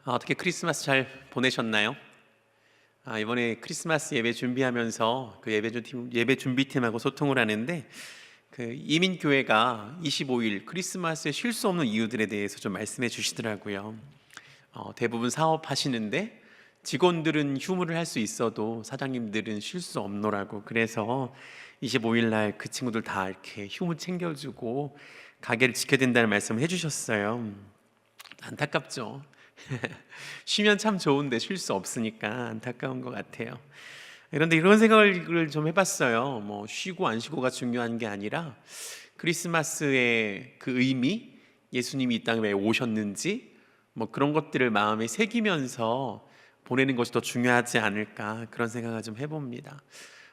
어떻게 크리스마스 잘 보내셨나요? 이번에 크리스마스 예배 준비하면서 그 예배 준비팀하고 소통을 하는데 그 이민교회가 25일 크리스마스에 쉴 수 없는 이유들에 대해서 좀 말씀해 주시더라고요. 대부분 사업하시는데 직원들은 휴무를 할 수 있어도 사장님들은 쉴 수 없노라고. 그래서 25일 날 그 친구들 다 이렇게 휴무 챙겨주고 가게를 지켜야 된다는 말씀을 해주셨어요. 안타깝죠. 쉬면 참 좋은데 쉴 수 없으니까 안타까운 것 같아요. 그런데 이런 생각을 좀 해봤어요. 뭐 쉬고 안 쉬고가 중요한 게 아니라 크리스마스의 그 의미, 예수님이 이 땅에 왜 오셨는지 뭐 그런 것들을 마음에 새기면서 보내는 것이 더 중요하지 않을까, 그런 생각을 좀 해봅니다.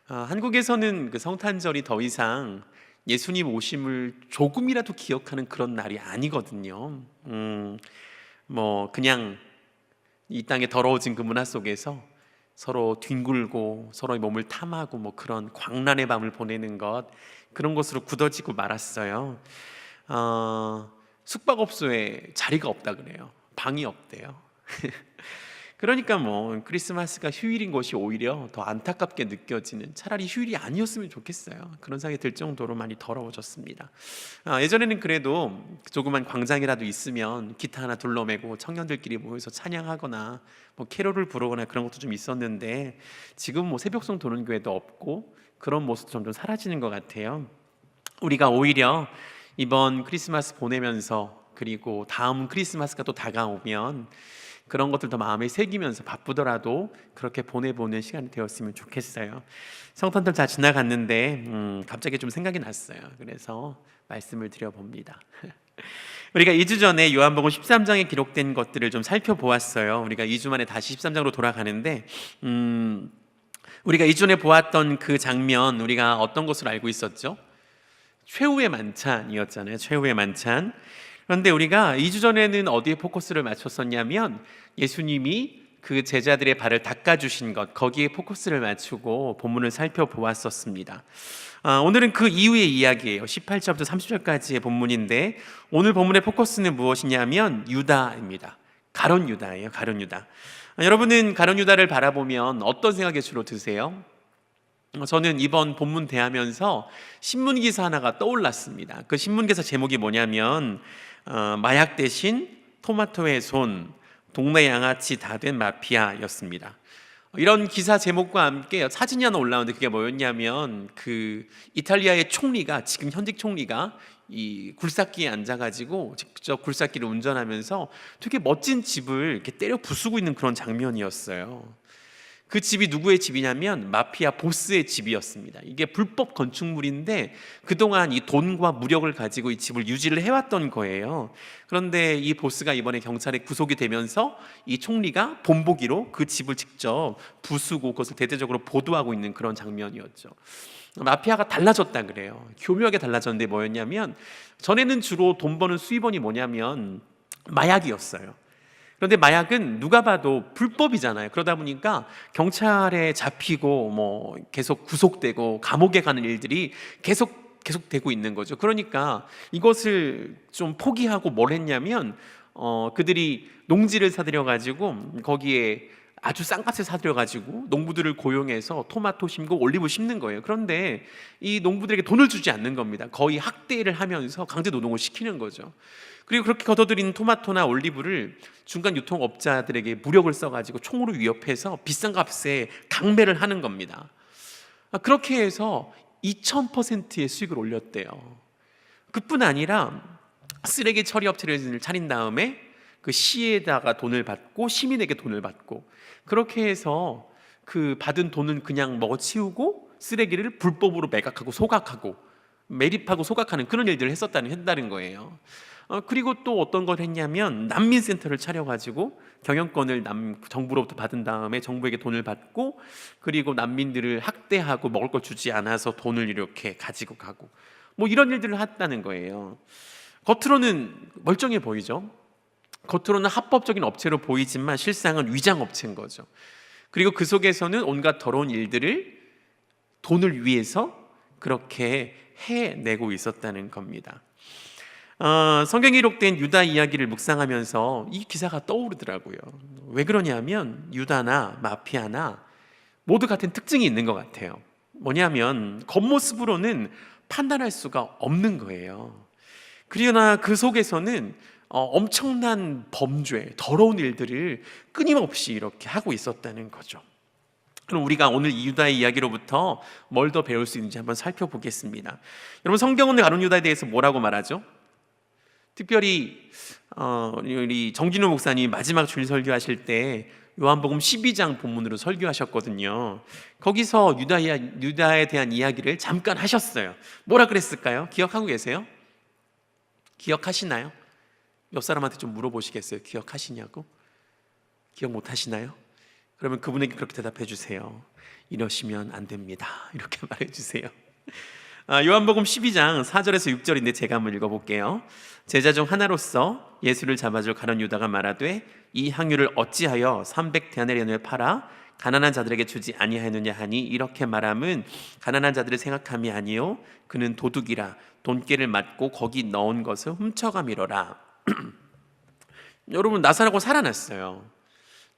한국에서는 그 성탄절이 더 이상 예수님 오심을 조금이라도 기억하는 그런 날이 아니거든요. 뭐 그냥 이 땅의 더러워진 그 문화 속에서 서로 뒹굴고 서로의 몸을 탐하고 뭐 그런 광란의 밤을 보내는 것, 그런 것으로 굳어지고 말았어요. 숙박업소에 자리가 없다 그래요. 방이 없대요. 그러니까 뭐 크리스마스가 휴일인 것이 오히려 더 안타깝게 느껴지는, 차라리 휴일이 아니었으면 좋겠어요. 그런 생각이 들 정도로 많이 더러워졌습니다. 예전에는 그래도 조그만 광장이라도 있으면 기타 하나 둘러매고 청년들끼리 모여서 찬양하거나 뭐 캐롤을 부르거나 그런 것도 좀 있었는데, 지금 뭐 새벽송 도는 교회도 없고 그런 모습도 점점 사라지는 것 같아요. 우리가 오히려 이번 크리스마스 보내면서, 그리고 다음 크리스마스가 또 다가오면 그런 것들 더 마음에 새기면서 바쁘더라도 그렇게 보내보는 시간이 되었으면 좋겠어요. 성탄절 다 지나갔는데 갑자기 좀 생각이 났어요. 그래서 말씀을 드려봅니다. 우리가 2주 전에 요한복음 13장에 기록된 것들을 좀 살펴보았어요. 우리가 2주 만에 다시 13장으로 돌아가는데 우리가 2주 전에 보았던 그 장면, 우리가 어떤 것으로 알고 있었죠? 최후의 만찬이었잖아요. 최후의 만찬. 그런데 우리가 2주 전에는 어디에 포커스를 맞췄었냐면, 예수님이 그 제자들의 발을 닦아주신 것, 거기에 포커스를 맞추고 본문을 살펴보았었습니다. 오늘은 그 이후의 이야기예요. 18절부터 30절까지의 본문인데, 오늘 본문의 포커스는 무엇이냐면 유다입니다. 가룟 유다예요. 가룟 유다. 여러분은 가룟 유다를 바라보면 어떤 생각이 주로 드세요? 저는 이번 본문 대하면서 신문기사 하나가 떠올랐습니다. 그 신문기사 제목이 뭐냐면 마약 대신 토마토의 손, 동네 양아치 다 된 마피아였습니다. 이런 기사 제목과 함께 사진이 하나 올라오는데, 그게 뭐였냐면 그 이탈리아의 총리가, 지금 현직 총리가 이 굴삭기에 앉아가지고 직접 굴삭기를 운전하면서 되게 멋진 집을 이렇게 때려 부수고 있는 그런 장면이었어요. 그 집이 누구의 집이냐면 마피아 보스의 집이었습니다. 이게 불법 건축물인데 그동안 이 돈과 무력을 가지고 이 집을 유지를 해왔던 거예요. 그런데 이 보스가 이번에 경찰에 구속이 되면서 이 총리가 본보기로 그 집을 직접 부수고 그것을 대대적으로 보도하고 있는 그런 장면이었죠. 마피아가 달라졌다 그래요. 교묘하게 달라졌는데 뭐였냐면, 전에는 주로 돈 버는 수입원이 뭐냐면 마약이었어요. 그런데 마약은 누가 봐도 불법이잖아요. 그러다 보니까 경찰에 잡히고 뭐 계속 구속되고 감옥에 가는 일들이 계속 되고 있는 거죠. 그러니까 이것을 좀 포기하고 뭘 했냐면 그들이 농지를 사들여 가지고 거기에 아주 싼 값에 사들여 가지고 농부들을 고용해서 토마토 심고 올리브 심는 거예요. 그런데 이 농부들에게 돈을 주지 않는 겁니다. 거의 학대를 하면서 강제 노동을 시키는 거죠. 그리고 그렇게 거둬들인 토마토나 올리브를 중간 유통업자들에게 무력을 써가지고 총으로 위협해서 비싼 값에 강매를 하는 겁니다. 그렇게 해서 2000%의 수익을 올렸대요. 그뿐 아니라 쓰레기 처리 업체를 차린 다음에 그 시에다가 돈을 받고 시민에게 돈을 받고, 그렇게 해서 그 받은 돈은 그냥 먹어치우고 쓰레기를 불법으로 매각하고 소각하고 매립하고 소각하는 그런 일들을 했다는 거예요. 그리고 또 어떤 걸 했냐면 난민센터를 차려가지고 경영권을 정부로부터 받은 다음에 정부에게 돈을 받고, 그리고 난민들을 학대하고 먹을 걸 주지 않아서 돈을 이렇게 가지고 가고 뭐 이런 일들을 했다는 거예요. 겉으로는 멀쩡해 보이죠. 겉으로는 합법적인 업체로 보이지만 실상은 위장업체인 거죠. 그리고 그 속에서는 온갖 더러운 일들을 돈을 위해서 그렇게 해내고 있었다는 겁니다. 성경에 기록된 유다 이야기를 묵상하면서 이 기사가 떠오르더라고요. 왜 그러냐면 유다나 마피아나 모두 같은 특징이 있는 것 같아요. 뭐냐면 겉모습으로는 판단할 수가 없는 거예요. 그러나 그 속에서는 엄청난 범죄, 더러운 일들을 끊임없이 이렇게 하고 있었다는 거죠. 그럼 우리가 오늘 이 유다의 이야기로부터 뭘 더 배울 수 있는지 한번 살펴보겠습니다. 여러분, 성경은 가룟 유다에 대해서 뭐라고 말하죠? 특별히 우리 정진우 목사님 마지막 주일 설교하실 때 요한복음 12장 본문으로 설교하셨거든요. 거기서 유다에 대한 이야기를 잠깐 하셨어요. 뭐라 그랬을까요? 기억하고 계세요? 기억하시나요? 옆 사람한테 좀 물어보시겠어요? 기억하시냐고? 기억 못 하시나요? 그러면 그분에게 그렇게 대답해 주세요. 이러시면 안 됩니다. 이렇게 말해 주세요. 요한복음 12장 4절에서 6절인데 제가 한번 읽어볼게요. 제자 중 하나로서 예수를 잡아줄 가룟 유다가 말하되 이 향유를 어찌하여 300데나리온을 팔아 가난한 자들에게 주지 아니하였느냐 하니 이렇게 말함은 가난한 자들을 생각함이 아니요 그는 도둑이라 돈깨를 맞고 거기 넣은 것을 훔쳐가미러라. 여러분, 나사로가 살아났어요.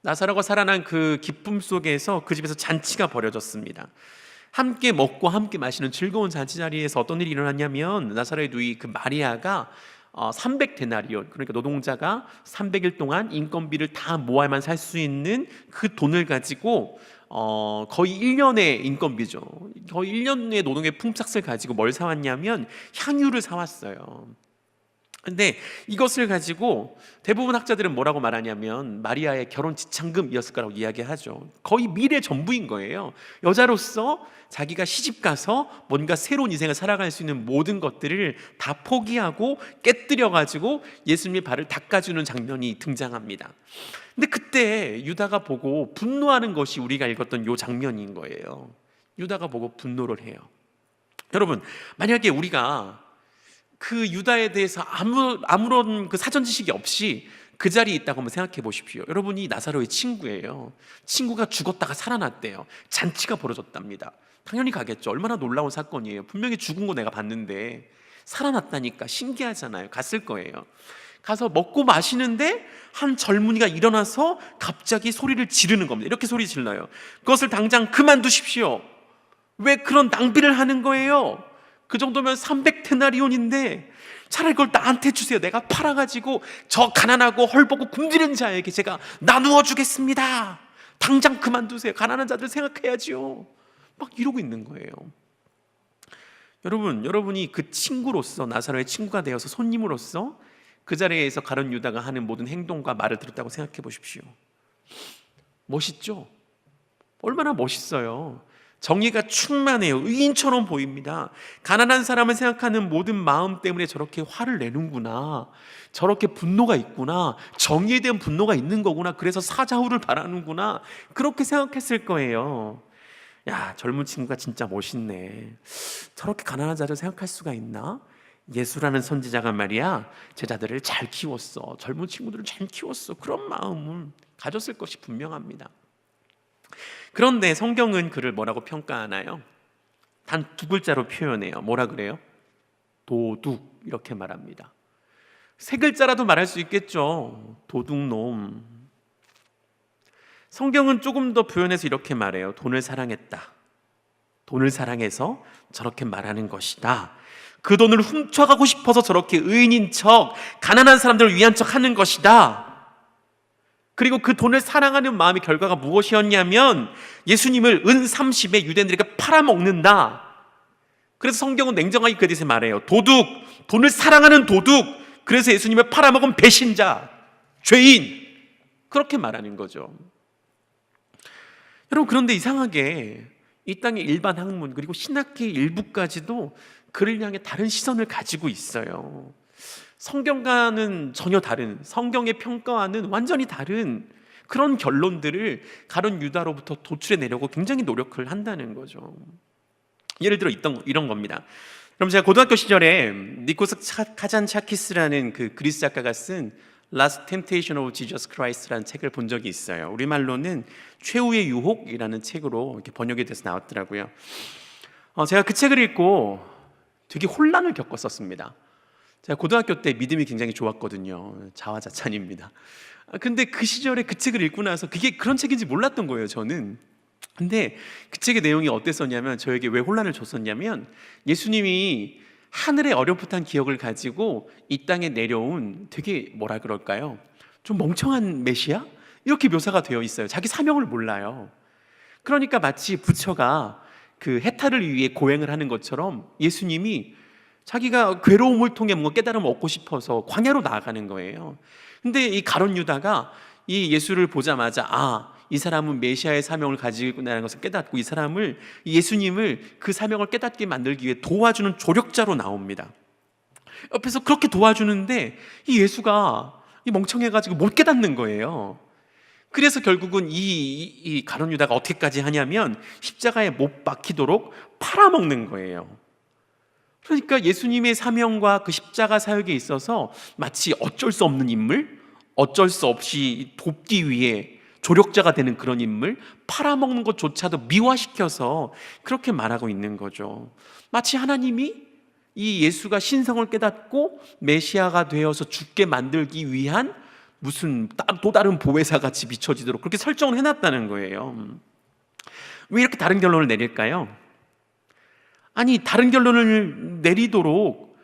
나사로가 살아난 그 기쁨 속에서 그 집에서 잔치가 벌어졌습니다. 함께 먹고 함께 마시는 즐거운 잔치 자리에서 어떤 일이 일어났냐면 나사로의 누이 그 마리아가 300데나리온, 그러니까 노동자가 300일 동안 인건비를 다 모아야만 살 수 있는 그 돈을 가지고 거의 1년의 인건비죠. 거의 1년의 노동의 품삯을 가지고 뭘 사왔냐면 향유를 사왔어요. 근데 이것을 가지고 대부분 학자들은 뭐라고 말하냐면 마리아의 결혼 지참금이었을 거라고 이야기하죠. 거의 미래 전부인 거예요. 여자로서 자기가 시집가서 뭔가 새로운 인생을 살아갈 수 있는 모든 것들을 다 포기하고 깨뜨려 가지고 예수님의 발을 닦아주는 장면이 등장합니다. 근데 그때 유다가 보고 분노하는 것이 우리가 읽었던 요 장면인 거예요. 유다가 보고 분노를 해요. 여러분, 만약에 우리가 그 유다에 대해서 아무런 그 사전 지식이 없이 그 자리에 있다고 한번 생각해 보십시오. 여러분이 나사로의 친구예요. 친구가 죽었다가 살아났대요. 잔치가 벌어졌답니다. 당연히 가겠죠. 얼마나 놀라운 사건이에요. 분명히 죽은 거 내가 봤는데 살아났다니까 신기하잖아요. 갔을 거예요. 가서 먹고 마시는데 한 젊은이가 일어나서 갑자기 소리를 지르는 겁니다. 이렇게 소리 질러요. 그것을 당장 그만두십시오. 왜 그런 낭비를 하는 거예요? 그 정도면 300데나리온인데 차라리 그걸 나한테 주세요. 내가 팔아가지고 저 가난하고 헐벗고 굶주린 자에게 제가 나누어 주겠습니다. 당장 그만두세요. 가난한 자들 생각해야지요. 막 이러고 있는 거예요. 여러분이 그 친구로서, 나사로의 친구가 되어서 손님으로서 그 자리에서 가룟 유다가 하는 모든 행동과 말을 들었다고 생각해 보십시오. 멋있죠? 얼마나 멋있어요. 정의가 충만해요. 의인처럼 보입니다. 가난한 사람을 생각하는 모든 마음 때문에 저렇게 화를 내는구나, 저렇게 분노가 있구나, 정의에 대한 분노가 있는 거구나, 그래서 사자후를 바라는구나, 그렇게 생각했을 거예요. 야, 젊은 친구가 진짜 멋있네. 저렇게 가난한 자를 생각할 수가 있나? 예수라는 선지자가 말이야 제자들을 잘 키웠어. 젊은 친구들을 잘 키웠어. 그런 마음을 가졌을 것이 분명합니다. 그런데 성경은 그를 뭐라고 평가하나요? 단 두 글자로 표현해요. 뭐라 그래요? 도둑, 이렇게 말합니다. 세 글자라도 말할 수 있겠죠. 도둑놈. 성경은 조금 더 표현해서 이렇게 말해요. 돈을 사랑했다. 돈을 사랑해서 저렇게 말하는 것이다. 그 돈을 훔쳐가고 싶어서 저렇게 의인인 척, 가난한 사람들을 위한 척 하는 것이다. 그리고 그 돈을 사랑하는 마음의 결과가 무엇이었냐면 예수님을 은 30에 유대인들에게 팔아먹는다. 그래서 성경은 냉정하게 그에 대해서 말해요. 도둑, 돈을 사랑하는 도둑, 그래서 예수님을 팔아먹은 배신자, 죄인, 그렇게 말하는 거죠. 여러분, 그런데 이상하게 이 땅의 일반 학문 그리고 신학계 일부까지도 그를 향해 다른 시선을 가지고 있어요. 성경과는 전혀 다른, 성경의 평가와는 완전히 다른 그런 결론들을 가룟 유다로부터 도출해내려고 굉장히 노력을 한다는 거죠. 예를 들어 이런 겁니다. 그럼 제가 고등학교 시절에 니코스 카잔차키스라는 그 그리스 작가가 쓴 Last Temptation of Jesus Christ라는 책을 본 적이 있어요. 우리말로는 최후의 유혹이라는 책으로 이렇게 번역이 돼서 나왔더라고요. 제가 그 책을 읽고 되게 혼란을 겪었었습니다. 제가 고등학교 때 믿음이 굉장히 좋았거든요. 자화자찬입니다. 근데 그 시절에 그 책을 읽고 나서 그게 그런 책인지 몰랐던 거예요, 저는. 근데 그 책의 내용이 어땠었냐면, 저에게 왜 혼란을 줬었냐면, 예수님이 하늘의 어렴풋한 기억을 가지고 이 땅에 내려온 되게 뭐라 그럴까요? 좀 멍청한 메시아? 이렇게 묘사가 되어 있어요. 자기 사명을 몰라요. 그러니까 마치 부처가 그 해탈을 위해 고행을 하는 것처럼 예수님이 자기가 괴로움을 통해 뭔가 깨달음을 얻고 싶어서 광야로 나아가는 거예요. 근데 이 가룟 유다가 이 예수를 보자마자 이 사람은 메시아의 사명을 가지고 있다는 것을 깨닫고, 이 사람을, 예수님을 그 사명을 깨닫게 만들기 위해 도와주는 조력자로 나옵니다. 옆에서 그렇게 도와주는데 이 예수가 이 멍청해가지고 못 깨닫는 거예요. 그래서 결국은 이 가룟 유다가 어떻게까지 하냐면 십자가에 못 박히도록 팔아먹는 거예요. 그러니까 예수님의 사명과 그 십자가 사역에 있어서 마치 어쩔 수 없는 인물, 어쩔 수 없이 돕기 위해 조력자가 되는 그런 인물, 팔아먹는 것조차도 미화시켜서 그렇게 말하고 있는 거죠. 마치 하나님이 이 예수가 신성을 깨닫고 메시아가 되어서 죽게 만들기 위한 무슨 또 다른 보혜사 같이 비춰지도록 그렇게 설정을 해놨다는 거예요. 왜 이렇게 다른 결론을 내릴까요? 아니, 다른 결론을 내리도록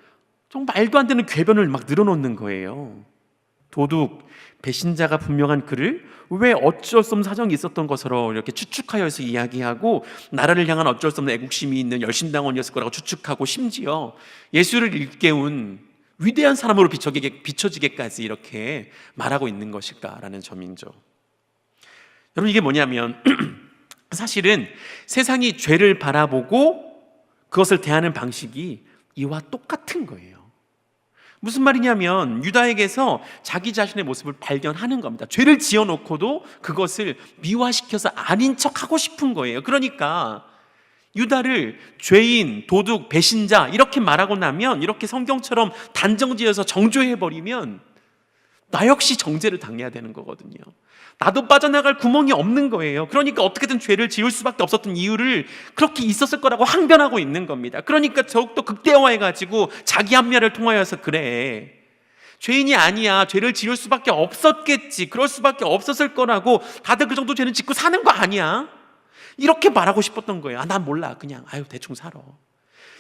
정말 말도 안 되는 궤변을 막 늘어놓는 거예요. 도둑, 배신자가 분명한 그를 왜 어쩔 수 없는 사정이 있었던 것으로 이렇게 추측하여서 이야기하고, 나라를 향한 어쩔 수 없는 애국심이 있는 열심당원이었을 거라고 추측하고, 심지어 예수를 일깨운 위대한 사람으로 비춰지게까지 이렇게 말하고 있는 것일까라는 점이죠. 여러분, 이게 뭐냐면 사실은 세상이 죄를 바라보고 그것을 대하는 방식이 이와 똑같은 거예요. 무슨 말이냐면 유다에게서 자기 자신의 모습을 발견하는 겁니다. 죄를 지어놓고도 그것을 미화시켜서 아닌 척하고 싶은 거예요. 그러니까 유다를 죄인, 도둑, 배신자 이렇게 말하고 나면, 이렇게 성경처럼 단정지어서 정죄해버리면 나 역시 정죄를 당해야 되는 거거든요. 나도 빠져나갈 구멍이 없는 거예요. 그러니까 어떻게든 죄를 지을 수밖에 없었던 이유를 그렇게 있었을 거라고 항변하고 있는 겁니다. 그러니까 더욱더 극대화해가지고 자기 합리화를 통하여서, 그래, 죄인이 아니야, 죄를 지을 수밖에 없었겠지, 그럴 수밖에 없었을 거라고, 다들 그 정도 죄는 짓고 사는 거 아니야, 이렇게 말하고 싶었던 거예요. 난 몰라, 그냥 대충 살아,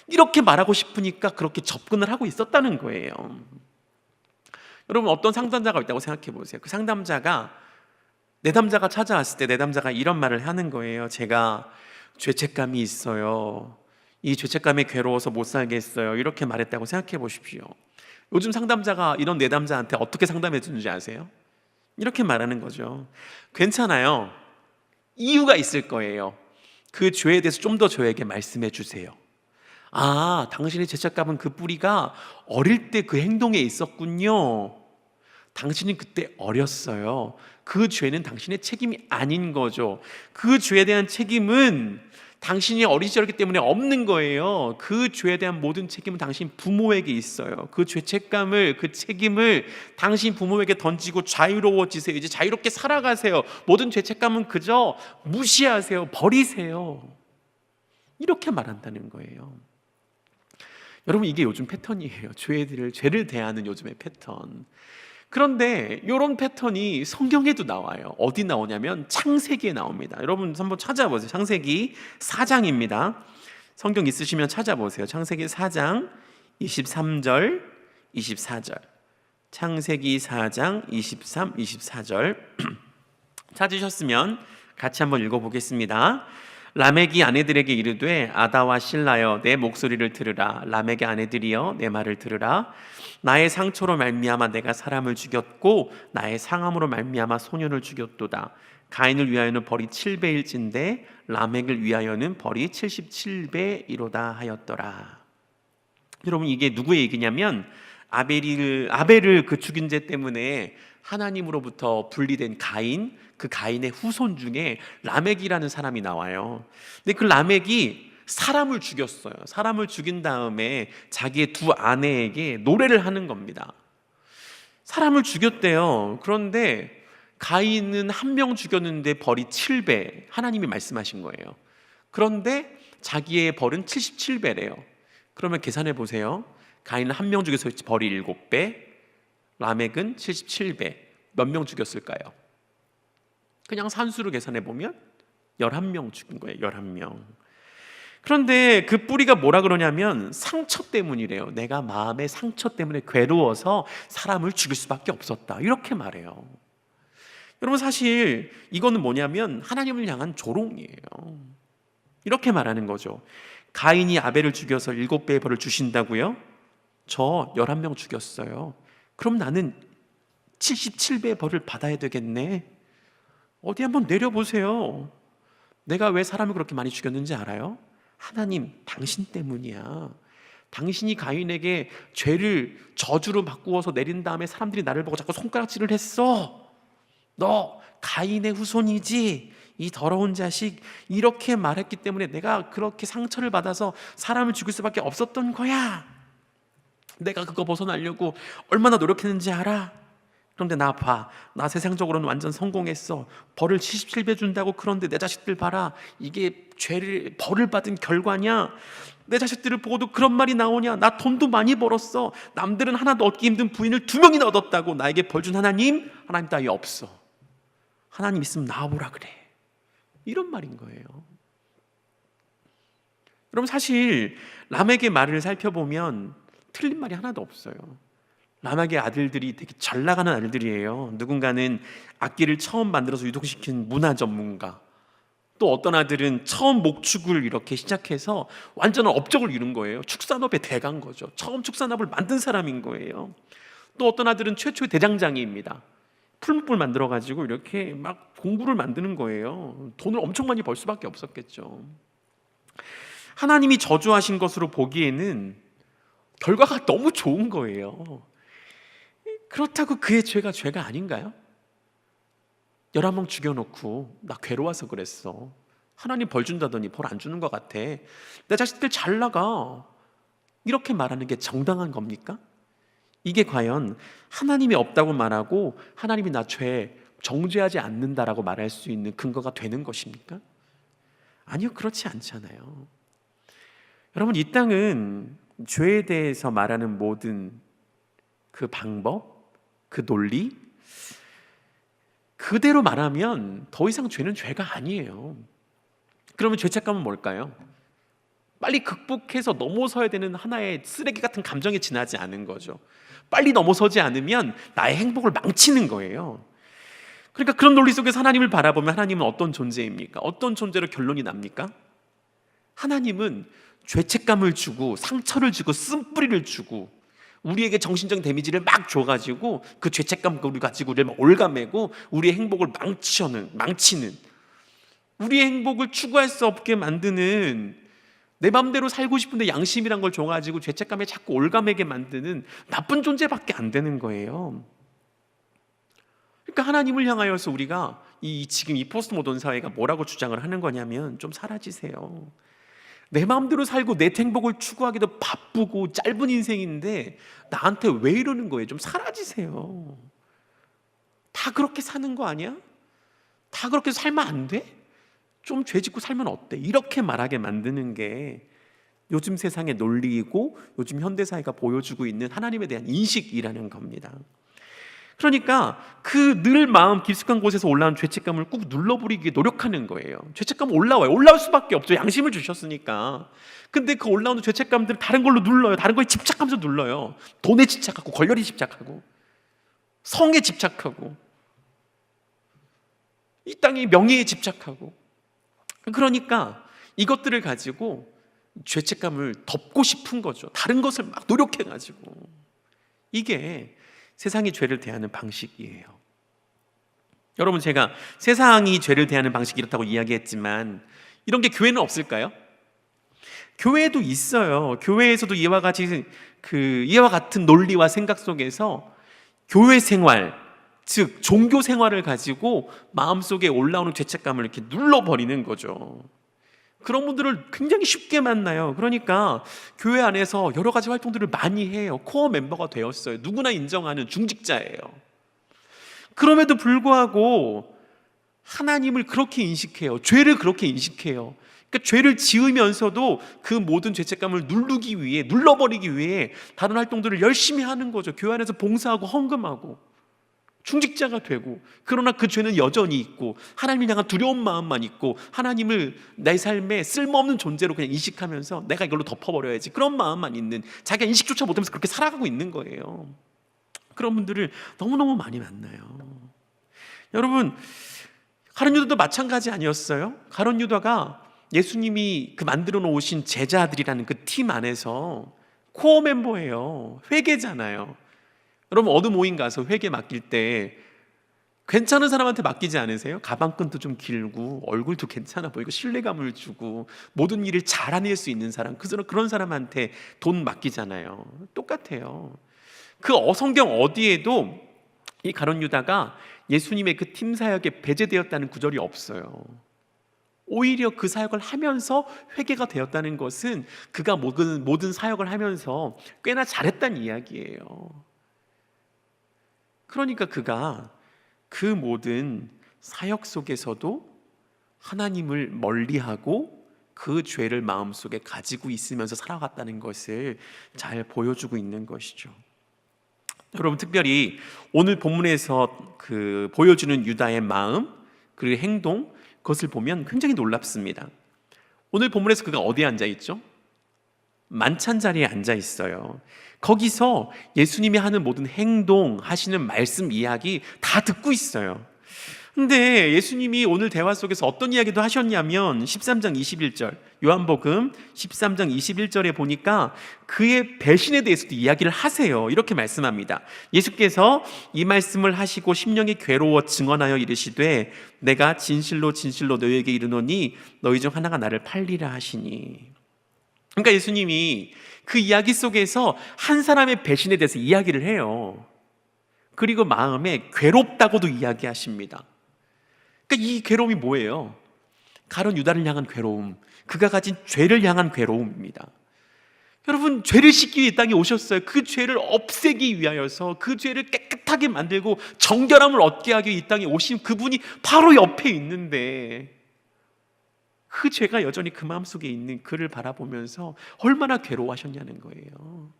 이렇게 말하고 싶으니까 그렇게 접근을 하고 있었다는 거예요. 여러분, 어떤 상담자가 있다고 생각해 보세요. 그 상담자가, 내담자가 찾아왔을 때 내담자가 이런 말을 하는 거예요. 제가 죄책감이 있어요. 이 죄책감에 괴로워서 못 살겠어요. 이렇게 말했다고 생각해 보십시오. 요즘 상담자가 이런 내담자한테 어떻게 상담해 주는지 아세요? 이렇게 말하는 거죠. 괜찮아요. 이유가 있을 거예요. 그 죄에 대해서 좀 더 저에게 말씀해 주세요. 당신의 죄책감은 그 뿌리가 어릴 때 그 행동에 있었군요. 당신이 그때 어렸어요. 그 죄는 당신의 책임이 아닌 거죠. 그 죄에 대한 책임은 당신이 어린 시절이기 때문에 없는 거예요. 그 죄에 대한 모든 책임은 당신 부모에게 있어요. 그 죄책감을, 그 책임을 당신 부모에게 던지고 자유로워지세요. 이제 자유롭게 살아가세요. 모든 죄책감은 그저 무시하세요. 버리세요. 이렇게 말한다는 거예요. 여러분, 이게 요즘 패턴이에요. 죄를 대하는 요즘의 패턴. 그런데 이런 패턴이 성경에도 나와요. 어디 나오냐면 창세기에 나옵니다. 여러분 한번 찾아보세요. 창세기 4장입니다. 성경 있으시면 찾아보세요. 창세기 4장 23절, 24절. 창세기 4장 23, 24절. 찾으셨으면 같이 한번 읽어보겠습니다. 라멕이 아내들에게 이르되 아다와 실라여 내 목소리를 들으라. 라멕의 아내들이여 내 말을 들으라. 나의 상처로 말미암아 내가 사람을 죽였고 나의 상함으로 말미암아 소년을 죽였도다. 가인을 위하여는 벌이 7배일진데 라멕을 위하여는 벌이 77배이로다 하였더라. 여러분, 이게 누구의 얘기냐면 아벨을 그 죽인 죄 때문에 하나님으로부터 분리된 가인, 그 가인의 후손 중에 라멕이라는 사람이 나와요. 근데 그 라멕이 사람을 죽였어요. 사람을 죽인 다음에 자기의 두 아내에게 노래를 하는 겁니다. 사람을 죽였대요. 그런데 가인은 한 명 죽였는데 벌이 7배, 하나님이 말씀하신 거예요. 그런데 자기의 벌은 77배래요. 그러면 계산해 보세요. 가인은 한 명 죽여서 벌이 7배, 라멕은 77배. 몇 명 죽였을까요? 그냥 산수로 계산해 보면 11명 죽인 거예요. 11명. 그런데 그 뿌리가 뭐라 그러냐면 상처 때문이래요. 내가 마음의 상처 때문에 괴로워서 사람을 죽일 수밖에 없었다, 이렇게 말해요. 여러분, 사실 이거는 뭐냐면 하나님을 향한 조롱이에요. 이렇게 말하는 거죠. 가인이 아벨을 죽여서 7배의 벌을 주신다고요? 저 11명 죽였어요. 그럼 나는 77배의 벌을 받아야 되겠네. 어디 한번 내려보세요. 내가 왜 사람을 그렇게 많이 죽였는지 알아요? 하나님, 당신 때문이야. 당신이 가인에게 죄를 저주로 바꾸어서 내린 다음에 사람들이 나를 보고 자꾸 손가락질을 했어. 너 가인의 후손이지, 이 더러운 자식, 이렇게 말했기 때문에 내가 그렇게 상처를 받아서 사람을 죽일 수밖에 없었던 거야. 내가 그거 벗어나려고 얼마나 노력했는지 알아? 그런데 나 봐, 나 세상적으로는 완전 성공했어. 벌을 77배 준다고. 그런데 내 자식들 봐라, 이게 벌을 받은 결과냐? 내 자식들을 보고도 그런 말이 나오냐? 나 돈도 많이 벌었어. 남들은 하나도 얻기 힘든 부인을 2명이나 얻었다고. 나에게 벌 준 하나님 따위 없어. 하나님 있으면 나와보라 그래. 이런 말인 거예요. 여러분, 사실 람에게 말을 살펴보면 틀린 말이 하나도 없어요. 람에게 아들들이 되게 잘 나가는 아들들이에요. 누군가는 악기를 처음 만들어서 유통시킨 문화 전문가, 또 어떤 아들은 처음 목축을 이렇게 시작해서 완전한 업적을 이룬 거예요. 축산업의 대가인 거죠. 처음 축산업을 만든 사람인 거예요. 또 어떤 아들은 최초의 대장장이입니다. 풀무불 만들어가지고 이렇게 막 공구를 만드는 거예요. 돈을 엄청 많이 벌 수밖에 없었겠죠. 하나님이 저주하신 것으로 보기에는 결과가 너무 좋은 거예요. 그렇다고 그의 죄가 아닌가요? 11명 죽여놓고 나 괴로워서 그랬어. 하나님 벌 준다더니 벌 안 주는 것 같아. 내 자식들 잘 나가. 이렇게 말하는 게 정당한 겁니까? 이게 과연 하나님이 없다고 말하고 하나님이 나 죄 정죄하지 않는다라고 말할 수 있는 근거가 되는 것입니까? 아니요, 그렇지 않잖아요. 여러분, 이 땅은 죄에 대해서 말하는 모든 그 방법, 그 논리, 그대로 말하면 더 이상 죄는 죄가 아니에요. 그러면 죄책감은 뭘까요? 빨리 극복해서 넘어서야 되는 하나의 쓰레기 같은 감정에 지나지 않은 거죠. 빨리 넘어서지 않으면 나의 행복을 망치는 거예요. 그러니까 그런 논리 속에서 하나님을 바라보면 하나님은 어떤 존재입니까? 어떤 존재로 결론이 납니까? 하나님은 죄책감을 주고 상처를 주고 쓴뿌리를 주고 우리에게 정신적 데미지를 막 줘가지고 그 죄책감을 가지고 우리를 막 올가매고 우리의 행복을 망치는, 우리의 행복을 추구할 수 없게 만드는, 내 맘대로 살고 싶은데 양심이란 걸 줘가지고 죄책감에 자꾸 올가매게 만드는 나쁜 존재밖에 안 되는 거예요. 그러니까 하나님을 향하여서 우리가 지금 이 포스트 모던 사회가 뭐라고 주장을 하는 거냐면, 좀 사라지세요. 내 마음대로 살고 내 행복을 추구하기도 바쁘고 짧은 인생인데 나한테 왜 이러는 거예요? 좀 사라지세요. 다 그렇게 사는 거 아니야? 다 그렇게 살면 안 돼? 좀 죄 짓고 살면 어때? 이렇게 말하게 만드는 게 요즘 세상의 논리이고 요즘 현대사회가 보여주고 있는 하나님에 대한 인식이라는 겁니다. 그러니까 그 늘 마음 깊숙한 곳에서 올라온 죄책감을 꾹 눌러버리기 노력하는 거예요. 죄책감은 올라와요. 올라올 수밖에 없죠. 양심을 주셨으니까. 근데 그 올라오는 죄책감들을 다른 걸로 눌러요. 다른 거에 집착하면서 눌러요. 돈에 집착하고, 권력에 집착하고, 성에 집착하고, 이 땅의 명예에 집착하고. 그러니까 이것들을 가지고 죄책감을 덮고 싶은 거죠. 다른 것을 막 노력해가지고. 이게 세상이 죄를 대하는 방식이에요. 여러분, 제가 세상이 죄를 대하는 방식이 이렇다고 이야기했지만 이런 게 교회는 없을까요? 교회에도 있어요. 교회에서도 이와 같은 논리와 생각 속에서 교회 생활, 즉 종교 생활을 가지고 마음속에 올라오는 죄책감을 이렇게 눌러버리는 거죠. 그런 분들을 굉장히 쉽게 만나요. 그러니까 교회 안에서 여러 가지 활동들을 많이 해요. 코어 멤버가 되었어요. 누구나 인정하는 중직자예요. 그럼에도 불구하고 하나님을 그렇게 인식해요. 죄를 그렇게 인식해요. 그러니까 죄를 지으면서도 그 모든 죄책감을 눌러버리기 위해 다른 활동들을 열심히 하는 거죠. 교회 안에서 봉사하고 헌금하고 중직자가 되고, 그러나 그 죄는 여전히 있고 하나님을 향한 두려운 마음만 있고 하나님을 내 삶에 쓸모없는 존재로 그냥 인식하면서 내가 이걸로 덮어버려야지, 그런 마음만 있는, 자기가 인식조차 못하면서 그렇게 살아가고 있는 거예요. 그런 분들을 너무너무 많이 만나요. 여러분, 가룟 유다도 마찬가지 아니었어요? 가룟 유다가 예수님이 그 만들어 놓으신 제자들이라는 그 팀 안에서 코어 멤버예요. 회계잖아요. 여러분, 어느 모임 가서 회계 맡길 때 괜찮은 사람한테 맡기지 않으세요? 가방끈도 좀 길고 얼굴도 괜찮아 보이고 신뢰감을 주고 모든 일을 잘해낼 수 있는 사람, 그런 사람한테 돈 맡기잖아요. 똑같아요. 그 성경 어디에도 이 가룟 유다가 예수님의 그 팀 사역에 배제되었다는 구절이 없어요. 오히려 그 사역을 하면서 회개가 되었다는 것은 그가 모든 사역을 하면서 꽤나 잘했다는 이야기예요. 그러니까 그가 그 모든 사역 속에서도 하나님을 멀리하고 그 죄를 마음속에 가지고 있으면서 살아갔다는 것을 잘 보여주고 있는 것이죠. 여러분, 특별히 오늘 본문에서 그 보여주는 유다의 마음 그리고 행동, 그것을 보면 굉장히 놀랍습니다. 오늘 본문에서 그가 어디에 앉아 있죠? 만찬 자리에 앉아 있어요. 거기서 예수님이 하는 모든 행동, 하시는 말씀, 이야기 다 듣고 있어요. 근데 예수님이 오늘 대화 속에서 어떤 이야기도 하셨냐면 13장 21절, 요한복음 13장 21절에 보니까 그의 배신에 대해서도 이야기를 하세요. 이렇게 말씀합니다. 예수께서 이 말씀을 하시고 심령이 괴로워 증언하여 이르시되 내가 진실로 진실로 너희에게 이르노니 너희 중 하나가 나를 팔리라 하시니. 그러니까 예수님이 그 이야기 속에서 한 사람의 배신에 대해서 이야기를 해요. 그리고 마음에 괴롭다고도 이야기하십니다. 그러니까 이 괴로움이 뭐예요? 가룟 유다를 향한 괴로움, 그가 가진 죄를 향한 괴로움입니다. 여러분, 죄를 씻기 위해 이 땅에 오셨어요. 그 죄를 없애기 위하여서, 그 죄를 깨끗하게 만들고 정결함을 얻게 하기 위해 이 땅에 오신 그분이 바로 옆에 있는데 그 죄가 여전히 그 마음속에 있는 그를 바라보면서 얼마나 괴로워하셨냐는 거예요.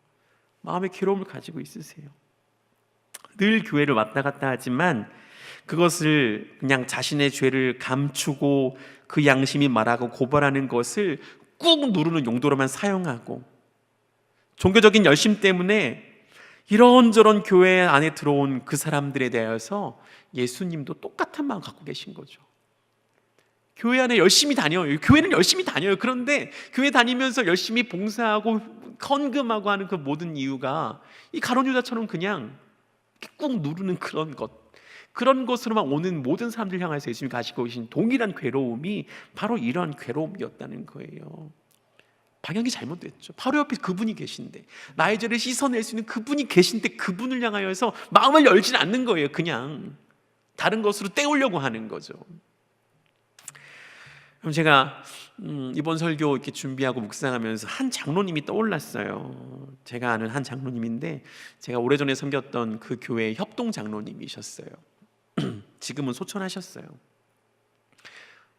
마음의 괴로움을 가지고 있으세요. 늘 교회를 왔다 갔다 하지만 그것을 그냥 자신의 죄를 감추고 그 양심이 말하고 고발하는 것을 꾹 누르는 용도로만 사용하고, 종교적인 열심 때문에 이런저런 교회 안에 들어온 그 사람들에 대해서 예수님도 똑같은 마음 갖고 계신 거죠. 교회 안에 열심히 다녀요. 교회는 열심히 다녀요. 그런데 교회 다니면서 열심히 봉사하고 헌금하고 하는 그 모든 이유가 이 가룟 유다처럼 그냥 꾹 누르는 그런 것으로만 오는 모든 사람들 향해서 예수님이 가지고 계신 동일한 괴로움이 바로 이런 괴로움이었다는 거예요. 방향이 잘못됐죠. 바로 옆에 그분이 계신데, 나의 죄를 씻어낼 수 있는 그분이 계신데 그분을 향하여서 마음을 열지 않는 거예요. 그냥 다른 것으로 때우려고 하는 거죠. 그럼 제가 이번 설교 이렇게 준비하고 묵상하면서 한 장로님이 떠올랐어요. 제가 아는 한 장로님인데 제가 오래전에 섬겼던 그 교회의 협동 장로님이셨어요. 지금은 소천하셨어요.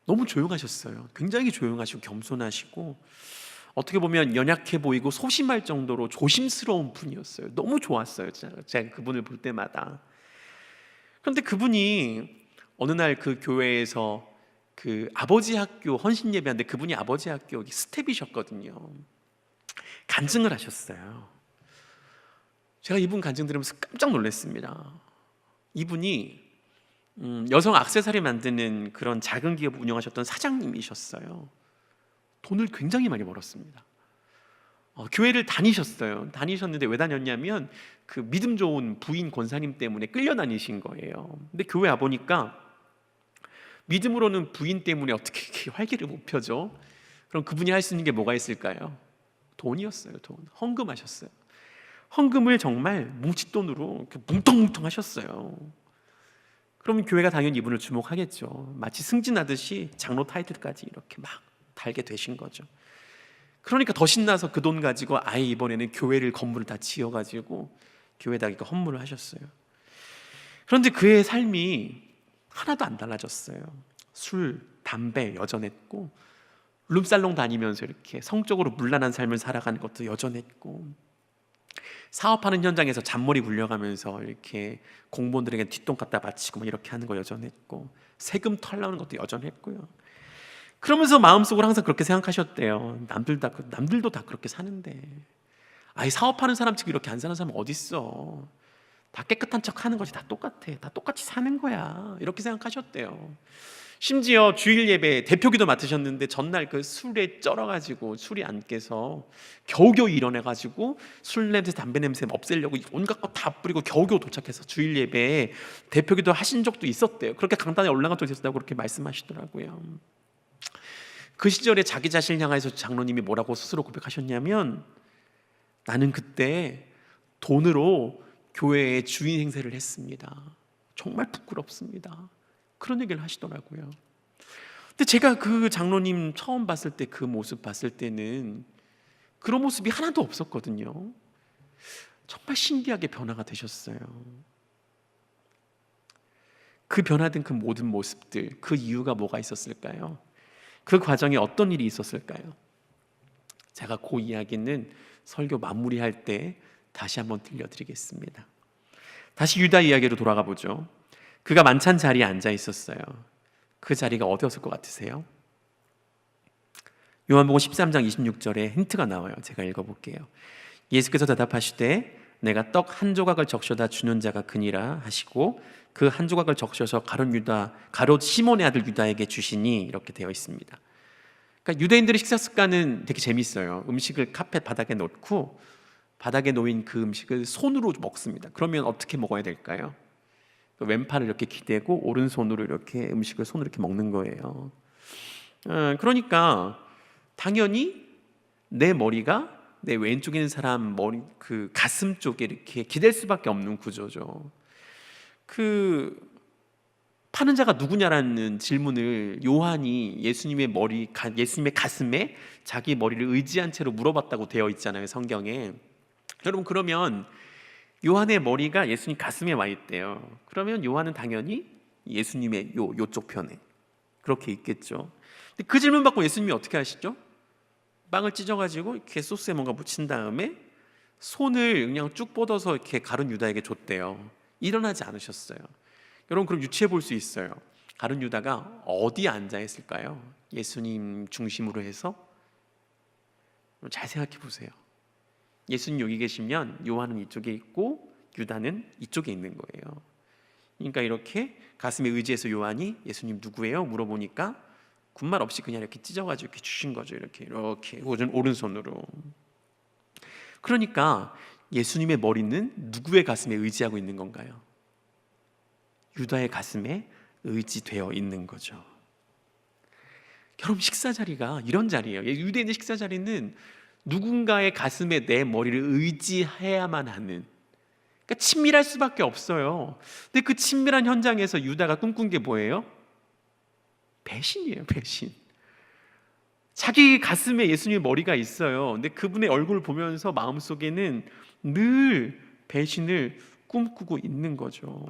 너무 조용하셨어요. 굉장히 조용하시고 겸손하시고 어떻게 보면 연약해 보이고 소심할 정도로 조심스러운 분이었어요. 너무 좋았어요. 제가 그분을 볼 때마다. 그런데 그분이 어느 날 그 교회에서 그 아버지 학교 헌신 예배하는데, 그분이 아버지 학교 스텝이셨거든요. 간증을 하셨어요. 제가 이분 간증 들으면서 깜짝 놀랐습니다. 이분이 여성 액세서리 만드는 그런 작은 기업 운영하셨던 사장님이셨어요. 돈을 굉장히 많이 벌었습니다. 교회를 다니셨는데 왜 다녔냐면 그 믿음 좋은 부인 권사님 때문에 끌려다니신 거예요. 근데 교회 와보니까 믿음으로는 부인 때문에 어떻게 이렇게 활기를 못 펴죠? 그럼 그분이 할 수 있는 게 뭐가 있을까요? 돈이었어요. 돈. 헌금하셨어요. 헌금을 정말 뭉칫돈으로 뭉텅뭉텅 하셨어요. 그러면 교회가 당연히 이분을 주목하겠죠. 마치 승진하듯이 장로 타이틀까지 이렇게 막 달게 되신 거죠. 그러니까 더 신나서 그 돈 가지고 아예 이번에는 교회를 건물을 다 지어가지고 교회에다가 헌물을 하셨어요. 그런데 그의 삶이 하나도 안 달라졌어요. 술, 담배 여전했고 룸살롱 다니면서 이렇게 성적으로 문란한 삶을 살아가는 것도 여전했고, 사업하는 현장에서 잔머리 굴려가면서 이렇게 공무원들에게 뒷돈 갖다 바치고 막 이렇게 하는 거 여전했고, 세금 털나오는 것도 여전했고요. 그러면서 마음속으로 항상 그렇게 생각하셨대요. 남들도 다 그렇게 사는데, 아이 사업하는 사람 치고 이렇게 안 사는 사람 어딨어. 다 깨끗한 척 하는 것이 다 똑같아. 다 똑같이 사는 거야. 이렇게 생각하셨대요. 심지어 주일 예배 대표기도 맡으셨는데 전날 그 술에 쩔어가지고 술이 안 깨서 겨우겨우 일어나가지고 술 냄새, 담배 냄새 없애려고 온갖 거 다 뿌리고 겨우겨우 도착해서 주일 예배에 대표기도 하신 적도 있었대요. 그렇게 강단에 올라간 적이 있었다고 그렇게 말씀하시더라고요. 그 시절에 자기 자신을 향해서 장로님이 뭐라고 스스로 고백하셨냐면, 나는 그때 돈으로 교회의 주인 행세를 했습니다. 정말 부끄럽습니다. 그런 얘기를 하시더라고요. 근데 제가 그 장로님 처음 봤을 때 그 모습 봤을 때는 그런 모습이 하나도 없었거든요. 정말 신기하게 변화가 되셨어요. 그 변화된 그 모든 모습들, 그 이유가 뭐가 있었을까요? 그 과정에 어떤 일이 있었을까요? 제가 그 이야기는 설교 마무리할 때 다시 한번 들려드리겠습니다. 다시 유다 이야기로 돌아가 보죠. 그가 만찬 자리에 앉아 있었어요. 그 자리가 어디였을 것 같으세요? 요한복음 13장 26절에 힌트가 나와요. 제가 읽어볼게요. 예수께서 대답하시되 내가 떡 한 조각을 적셔다 주는 자가 그니라 하시고 그 한 조각을 적셔서 가롯 시몬의 아들 유다에게 주시니, 이렇게 되어 있습니다. 그러니까 유대인들의 식사 습관은 되게 재밌어요. 음식을 카펫 바닥에 놓고 바닥에 놓인 그 음식을 손으로 먹습니다. 그러면 어떻게 먹어야 될까요? 왼팔을 이렇게 기대고 오른손으로 이렇게 음식을 손으로 이렇게 먹는 거예요. 그러니까 당연히 내 머리가 내 왼쪽에 있는 사람 머리 그 가슴 쪽에 이렇게 기댈 수밖에 없는 구조죠. 그 파는 자가 누구냐라는 질문을 요한이 예수님의 가슴에 자기 머리를 의지한 채로 물어봤다고 되어 있잖아요, 성경에. 여러분, 그러면 요한의 머리가 예수님 가슴에 와 있대요. 그러면 요한은 당연히 예수님의 요쪽 편에 그렇게 있겠죠. 근데 그 질문 받고 예수님이 어떻게 하시죠? 빵을 찢어가지고 이렇게 소스에 뭔가 묻힌 다음에 손을 그냥 쭉 뻗어서 이렇게 가룟 유다에게 줬대요. 일어나지 않으셨어요. 여러분, 그럼 유추해 볼 수 있어요. 가룟 유다가 어디에 앉아 있을까요? 예수님 중심으로 해서 잘 생각해 보세요. 예수님 여기 계시면 요한은 이쪽에 있고 유다는 이쪽에 있는 거예요. 그러니까 이렇게 가슴에 의지해서 요한이 예수님 누구예요? 물어보니까 군말 없이 그냥 이렇게 찢어가지고 이렇게 주신 거죠. 이렇게 오른손으로. 그러니까 예수님의 머리는 누구의 가슴에 의지하고 있는 건가요? 유다의 가슴에 의지되어 있는 거죠. 여러분, 식사 자리가 이런 자리예요. 유대인의 식사 자리는 누군가의 가슴에 내 머리를 의지해야만 하는, 그러니까 친밀할 수밖에 없어요. 근데 그 친밀한 현장에서 유다가 꿈꾼 게 뭐예요? 배신이에요, 배신. 자기 가슴에 예수님의 머리가 있어요. 근데 그분의 얼굴을 보면서 마음속에는 늘 배신을 꿈꾸고 있는 거죠.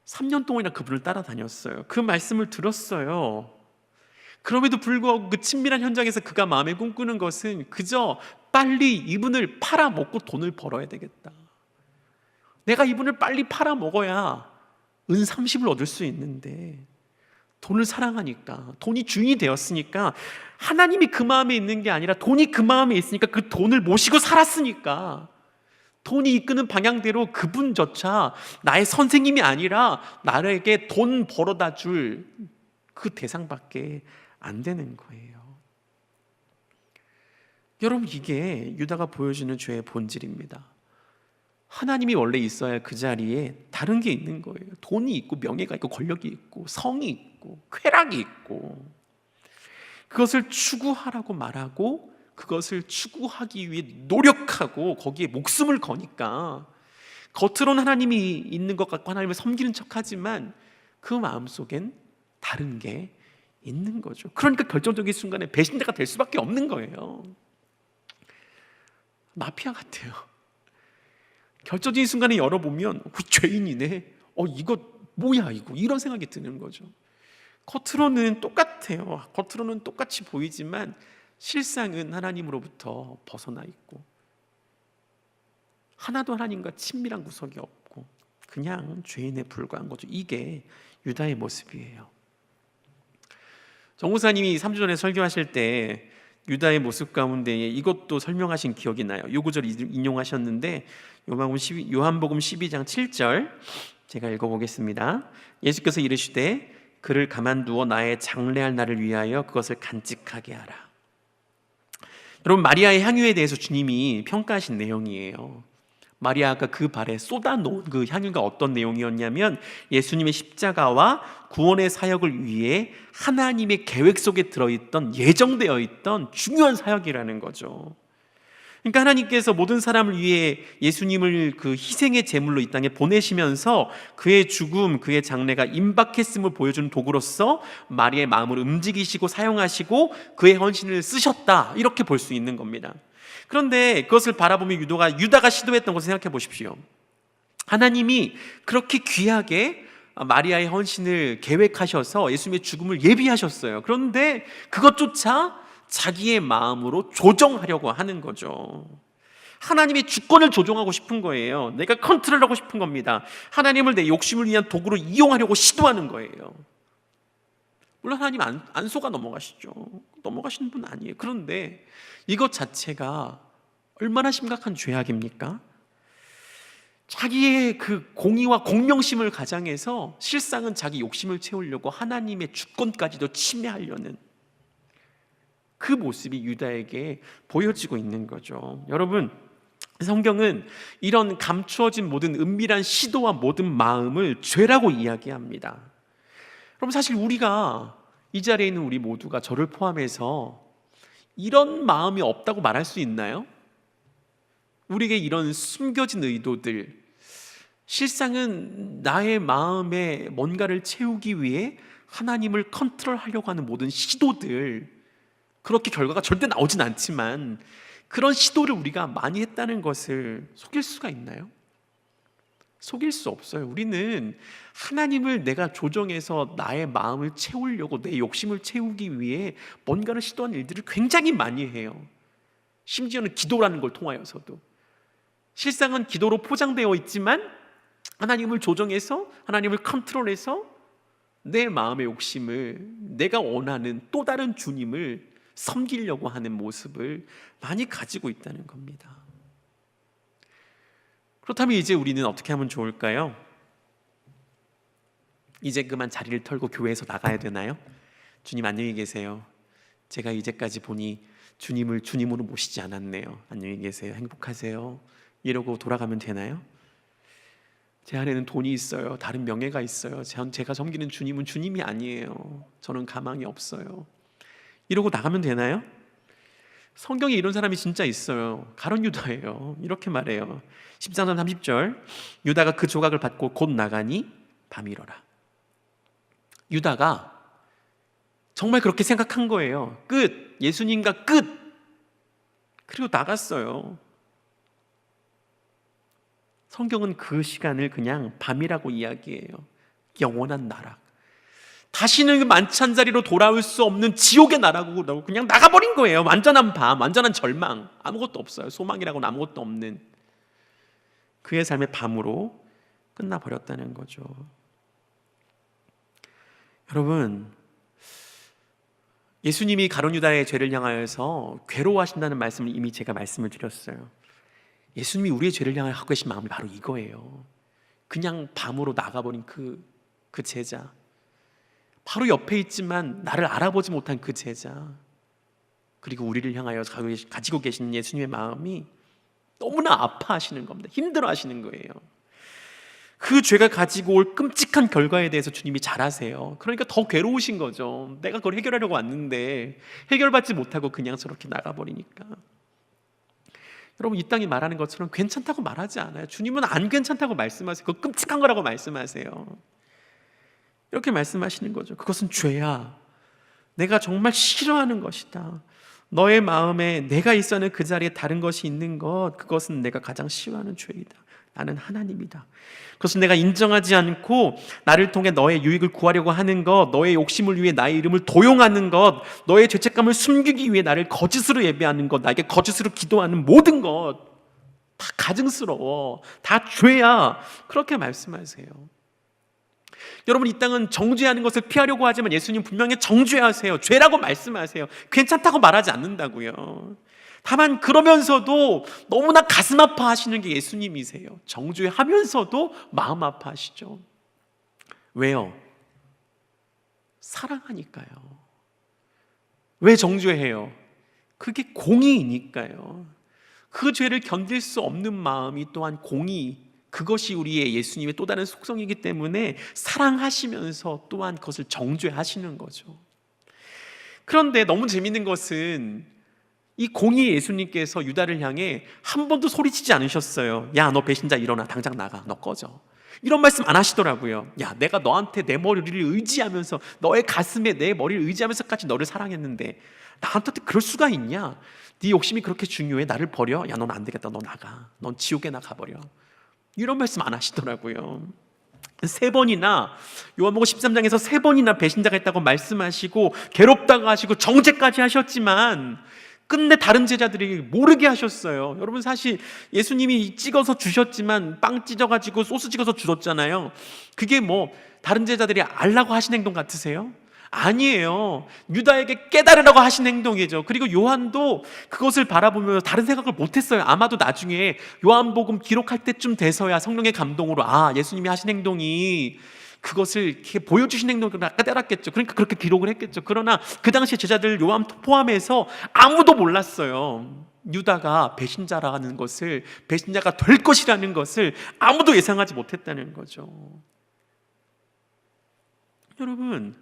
3년 동안이나 그분을 따라다녔어요. 그 말씀을 들었어요. 그럼에도 불구하고 그 친밀한 현장에서 그가 마음에 꿈꾸는 것은 그저 빨리 이분을 팔아먹고 돈을 벌어야 되겠다. 내가 이분을 빨리 팔아먹어야 은 30을 얻을 수 있는데, 돈을 사랑하니까, 돈이 주인이 되었으니까, 하나님이 그 마음에 있는 게 아니라 돈이 그 마음에 있으니까 그 돈을 모시고 살았으니까, 돈이 이끄는 방향대로 그분조차 나의 선생님이 아니라 나에게 돈 벌어다 줄 그 대상밖에 안 되는 거예요. 여러분, 이게 유다가 보여주는 죄의 본질입니다. 하나님이 원래 있어야 할 그 자리에 다른 게 있는 거예요. 돈이 있고 명예가 있고 권력이 있고 성이 있고 쾌락이 있고, 그것을 추구하라고 말하고 그것을 추구하기 위해 노력하고 거기에 목숨을 거니까 겉으로는 하나님이 있는 것 같고 하나님을 섬기는 척하지만 그 마음속엔 다른 게 있는 거죠. 그러니까 결정적인 순간에 배신자가 될 수밖에 없는 거예요. 마피아 같아요. 결정적인 순간에 열어보면 죄인이네. 이거 뭐야 이거, 이런 생각이 드는 거죠. 겉으로는 똑같아요. 겉으로는 똑같이 보이지만 실상은 하나님으로부터 벗어나 있고 하나도 하나님과 친밀한 구석이 없고 그냥 죄인에 불과한 거죠. 이게 유다의 모습이에요. 정우사님이 3주 전에 설교하실 때 유다의 모습 가운데 이것도 설명하신 기억이 나요. 요 구절 인용하셨는데 요한복음 12장 7절 제가 읽어보겠습니다. 예수께서 이르시되 그를 가만두어 나의 장래할 날을 위하여 그것을 간직하게 하라. 여러분, 마리아의 향유에 대해서 주님이 평가하신 내용이에요. 마리아가 그 발에 쏟아놓은 그 향유가 어떤 내용이었냐면 예수님의 십자가와 구원의 사역을 위해 하나님의 계획 속에 들어있던, 예정되어 있던 중요한 사역이라는 거죠. 그러니까 하나님께서 모든 사람을 위해 예수님을 그 희생의 제물로 이 땅에 보내시면서 그의 죽음, 그의 장래가 임박했음을 보여주는 도구로서 마리아의 마음을 움직이시고 사용하시고 그의 헌신을 쓰셨다, 이렇게 볼 수 있는 겁니다. 그런데 그것을 바라보며 유다가 시도했던 것을 생각해 보십시오. 하나님이 그렇게 귀하게 마리아의 헌신을 계획하셔서 예수님의 죽음을 예비하셨어요. 그런데 그것조차 자기의 마음으로 조정하려고 하는 거죠. 하나님의 주권을 조종하고 싶은 거예요. 내가 컨트롤하고 싶은 겁니다. 하나님을 내 욕심을 위한 도구로 이용하려고 시도하는 거예요. 물론 하나님 안 속아 넘어가시죠. 넘어가시는 분 아니에요. 그런데 이것 자체가 얼마나 심각한 죄악입니까? 자기의 그 공의와 공명심을 가장해서 실상은 자기 욕심을 채우려고 하나님의 주권까지도 침해하려는 그 모습이 유다에게 보여지고 있는 거죠. 여러분, 성경은 이런 감추어진 모든 은밀한 시도와 모든 마음을 죄라고 이야기합니다. 그럼 사실 우리가 이 자리에 있는 우리 모두가 저를 포함해서 이런 마음이 없다고 말할 수 있나요? 우리에게 이런 숨겨진 의도들, 실상은 나의 마음에 뭔가를 채우기 위해 하나님을 컨트롤하려고 하는 모든 시도들, 그렇게 결과가 절대 나오진 않지만 그런 시도를 우리가 많이 했다는 것을 속일 수가 있나요? 속일 수 없어요. 우리는 하나님을 내가 조정해서 나의 마음을 채우려고, 내 욕심을 채우기 위해 뭔가를 시도하는 일들을 굉장히 많이 해요. 심지어는 기도라는 걸 통하여서도. 실상은 기도로 포장되어 있지만 하나님을 조정해서, 하나님을 컨트롤해서 내 마음의 욕심을, 내가 원하는 또 다른 주님을 섬기려고 하는 모습을 많이 가지고 있다는 겁니다. 그렇다면 이제 우리는 어떻게 하면 좋을까요? 이제 그만 자리를 털고 교회에서 나가야 되나요? 주님 안녕히 계세요. 제가 이제까지 보니 주님을 주님으로 모시지 않았네요. 안녕히 계세요. 행복하세요. 이러고 돌아가면 되나요? 제 안에는 돈이 있어요. 다른 명예가 있어요. 제가 섬기는 주님은 주님이 아니에요. 저는 가망이 없어요. 이러고 나가면 되나요? 성경에 이런 사람이 진짜 있어요. 가룟 유다예요. 이렇게 말해요. 14장 30절, 유다가 그 조각을 받고 곧 나가니 밤이러라. 유다가 정말 그렇게 생각한 거예요. 끝! 예수님과 끝! 그리고 나갔어요. 성경은 그 시간을 그냥 밤이라고 이야기해요. 영원한 나락. 다시는 그 만찬 자리로 돌아올 수 없는 지옥의 나라고 그냥 나가버린 거예요. 완전한 밤, 완전한 절망, 아무것도 없어요. 소망이라고는 아무것도 없는 그의 삶의 밤으로 끝나버렸다는 거죠. 여러분, 예수님이 가룟 유다의 죄를 향하여서 괴로워하신다는 말씀을 이미 제가 말씀을 드렸어요. 예수님이 우리의 죄를 향하여 하고 계신 마음이 바로 이거예요. 그냥 밤으로 나가버린 그 제자, 바로 옆에 있지만 나를 알아보지 못한 그 제자, 그리고 우리를 향하여 가지고 계신 예수님의 마음이 너무나 아파하시는 겁니다. 힘들어하시는 거예요. 그 죄가 가지고 올 끔찍한 결과에 대해서 주님이 잘 아세요. 그러니까 더 괴로우신 거죠. 내가 그걸 해결하려고 왔는데 해결받지 못하고 그냥 저렇게 나가버리니까. 여러분, 이 땅이 말하는 것처럼 괜찮다고 말하지 않아요. 주님은 안 괜찮다고 말씀하세요. 그거 끔찍한 거라고 말씀하세요. 이렇게 말씀하시는 거죠. 그것은 죄야. 내가 정말 싫어하는 것이다. 너의 마음에 내가 있어야 하는 그 자리에 다른 것이 있는 것, 그것은 내가 가장 싫어하는 죄이다. 나는 하나님이다. 그것을 내가 인정하지 않고 나를 통해 너의 유익을 구하려고 하는 것, 너의 욕심을 위해 나의 이름을 도용하는 것, 너의 죄책감을 숨기기 위해 나를 거짓으로 예배하는 것, 나에게 거짓으로 기도하는 모든 것 다 가증스러워, 다 죄야. 그렇게 말씀하세요. 여러분, 이 땅은 정죄하는 것을 피하려고 하지만 예수님 분명히 정죄하세요. 죄라고 말씀하세요. 괜찮다고 말하지 않는다고요. 다만 그러면서도 너무나 가슴 아파하시는 게 예수님이세요. 정죄하면서도 마음 아파하시죠. 왜요? 사랑하니까요. 왜 정죄해요? 그게 공의이니까요. 그 죄를 견딜 수 없는 마음이 또한 공의, 그것이 우리의 예수님의 또 다른 속성이기 때문에 사랑하시면서 또한 그것을 정죄하시는 거죠. 그런데 너무 재밌는 것은 이 공의의 예수님께서 유다를 향해 한 번도 소리치지 않으셨어요. 야, 너 배신자, 일어나, 당장 나가, 너 꺼져. 이런 말씀 안 하시더라고요. 야, 내가 너한테 내 머리를 의지하면서, 너의 가슴에 내 머리를 의지하면서까지 너를 사랑했는데 나한테 그럴 수가 있냐? 네 욕심이 그렇게 중요해? 나를 버려? 야, 넌 안 되겠다, 너 나가, 넌 지옥에 나가버려. 이런 말씀 안 하시더라고요. 3번이나, 요한복음 13장에서 3번이나 배신자가 있다고 말씀하시고 괴롭다고 하시고 정죄까지 하셨지만 끝내 다른 제자들이 모르게 하셨어요. 여러분, 사실 예수님이 찍어서 주셨지만 빵 찢어가지고 소스 찍어서 주셨잖아요. 그게 뭐 다른 제자들이 알라고 하신 행동 같으세요? 아니에요. 유다에게 깨달으라고 하신 행동이죠. 그리고 요한도 그것을 바라보면서 다른 생각을 못했어요. 아마도 나중에 요한복음 기록할 때쯤 돼서야 성령의 감동으로 예수님이 하신 행동이 그것을 이렇게 보여주신 행동을 깨달았겠죠. 그러니까 그렇게 기록을 했겠죠. 그러나 그 당시에 제자들 요한 포함해서 아무도 몰랐어요. 유다가 배신자라는 것을, 배신자가 될 것이라는 것을 아무도 예상하지 못했다는 거죠. 여러분,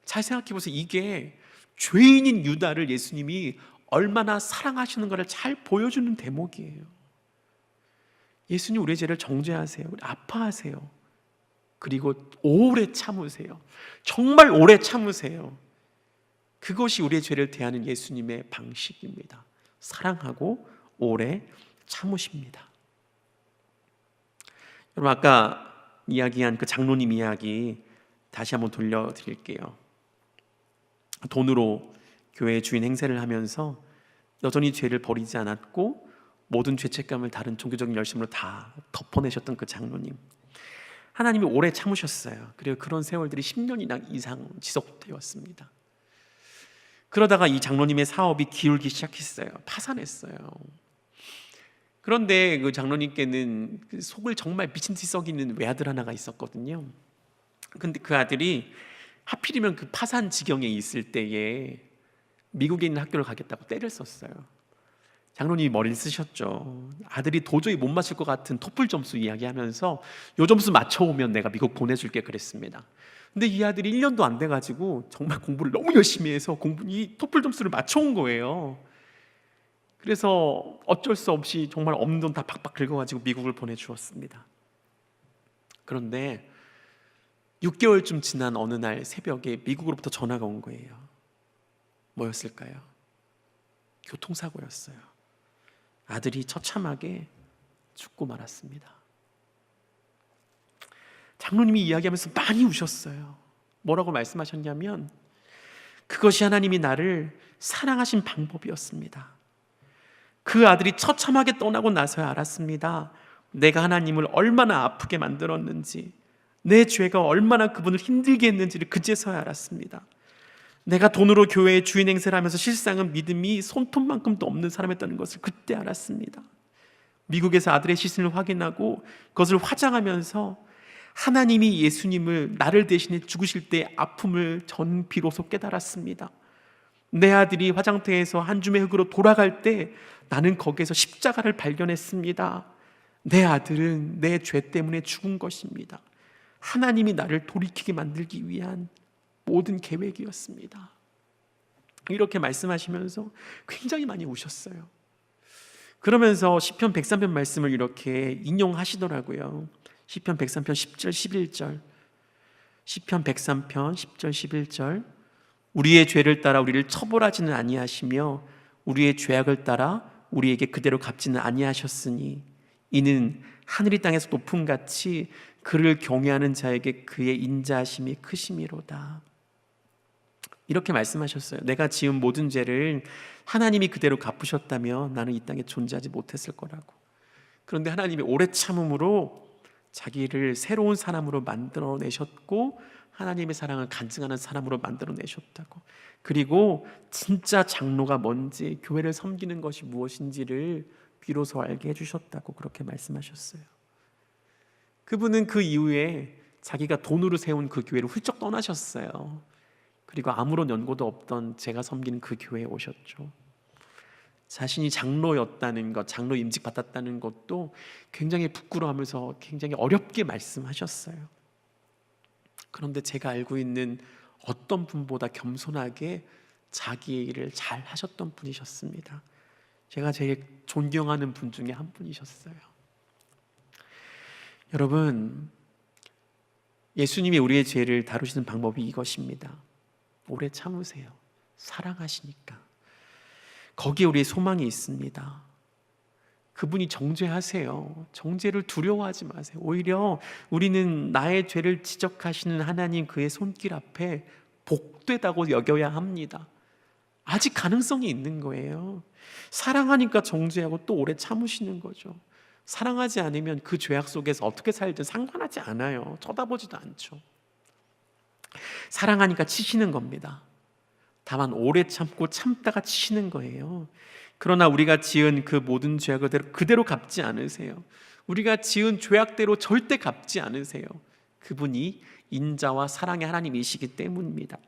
잘 생각해 보세요. 이게 죄인인 유다를 예수님이 얼마나 사랑하시는 것을 잘 보여주는 대목이에요. 예수님 우리의 죄를 정죄하세요. 아파하세요. 그리고 오래 참으세요. 정말 오래 참으세요. 그것이 우리의 죄를 대하는 예수님의 방식입니다. 사랑하고 오래 참으십니다. 여러분, 아까 이야기한 그 장로님 이야기 다시 한번 돌려드릴게요. 돈으로 교회 주인 행세를 하면서 여전히 죄를 버리지 않았고 모든 죄책감을 다른 종교적인 열심으로 다 덮어내셨던 그 장로님, 하나님이 오래 참으셨어요. 그리고 그런 세월들이 10년이나 이상 지속되었습니다. 그러다가 이 장로님의 사업이 기울기 시작했어요. 파산했어요. 그런데 그 장로님께는 그 속을 정말 미친 듯이 썩이는 외아들 하나가 있었거든요. 근데 그 아들이 하필이면 그 파산 지경에 있을 때에 미국에 있는 학교를 가겠다고 떼를 썼어요. 장로님이 머리를 쓰셨죠. 아들이 도저히 못 맞출 것 같은 토플 점수 이야기하면서 요 점수 맞춰오면 내가 미국 보내줄게 그랬습니다. 근데 이 아들이 1년도 안 돼가지고 정말 공부를 너무 열심히 해서 이 토플 점수를 맞춰온 거예요. 그래서 어쩔 수 없이 정말 없는 돈 다 박박 긁어가지고 미국을 보내주었습니다. 그런데 6개월쯤 지난 어느 날 새벽에 미국으로부터 전화가 온 거예요. 뭐였을까요? 교통사고였어요. 아들이 처참하게 죽고 말았습니다. 장로님이 이야기하면서 많이 우셨어요. 뭐라고 말씀하셨냐면, 그것이 하나님이 나를 사랑하신 방법이었습니다. 그 아들이 처참하게 떠나고 나서야 알았습니다. 내가 하나님을 얼마나 아프게 만들었는지, 내 죄가 얼마나 그분을 힘들게 했는지를 그제서야 알았습니다. 내가 돈으로 교회의 주인 행세를 하면서 실상은 믿음이 손톱만큼도 없는 사람이었다는 것을 그때 알았습니다. 미국에서 아들의 시신을 확인하고 그것을 화장하면서 하나님이 예수님을 나를 대신해 죽으실 때의 아픔을 전 비로소 깨달았습니다. 내 아들이 화장터에서 한 줌의 흙으로 돌아갈 때 나는 거기에서 십자가를 발견했습니다. 내 아들은 내 죄 때문에 죽은 것입니다. 하나님이 나를 돌이키게 만들기 위한 모든 계획이었습니다. 이렇게 말씀하시면서 굉장히 많이 우셨어요. 그러면서 시편 103편 말씀을 이렇게 인용하시더라고요. 시편 103편 10절 11절, 시편 103편 10절 11절, 우리의 죄를 따라 우리를 처벌하지는 아니하시며 우리의 죄악을 따라 우리에게 그대로 갚지는 아니하셨으니 이는 하늘이 땅에서 높음같이 그를 경외하는 자에게 그의 인자하심이 크심이로다. 이렇게 말씀하셨어요. 내가 지은 모든 죄를 하나님이 그대로 갚으셨다면 나는 이 땅에 존재하지 못했을 거라고. 그런데 하나님이 오래 참음으로 자기를 새로운 사람으로 만들어내셨고 하나님의 사랑을 간증하는 사람으로 만들어내셨다고. 그리고 진짜 장로가 뭔지, 교회를 섬기는 것이 무엇인지를 비로소 알게 해주셨다고 그렇게 말씀하셨어요. 그분은 그 이후에 자기가 돈으로 세운 그 교회를 훌쩍 떠나셨어요. 그리고 아무런 연고도 없던 제가 섬기는 그 교회에 오셨죠. 자신이 장로였다는 것, 장로 임직 받았다는 것도 굉장히 부끄러워하면서 굉장히 어렵게 말씀하셨어요. 그런데 제가 알고 있는 어떤 분보다 겸손하게 자기 일을 잘 하셨던 분이셨습니다. 제가 제일 존경하는 분 중에 한 분이셨어요. 여러분, 예수님이 우리의 죄를 다루시는 방법이 이것입니다. 오래 참으세요. 사랑하시니까. 거기에 우리의 소망이 있습니다. 그분이 정죄하세요. 정죄를 두려워하지 마세요. 오히려 우리는 나의 죄를 지적하시는 하나님 그의 손길 앞에 복되다고 여겨야 합니다. 아직 가능성이 있는 거예요. 사랑하니까 정죄하고 또 오래 참으시는 거죠. 사랑하지 않으면 그 죄악 속에서 어떻게 살든 상관하지 않아요. 쳐다보지도 않죠. 사랑하니까 치시는 겁니다. 다만 오래 참고 참다가 치시는 거예요. 그러나 우리가 지은 그 모든 죄악을 그대로 갚지 않으세요. 우리가 지은 죄악대로 절대 갚지 않으세요. 그분이 인자와 사랑의 하나님이시기 때문입니다.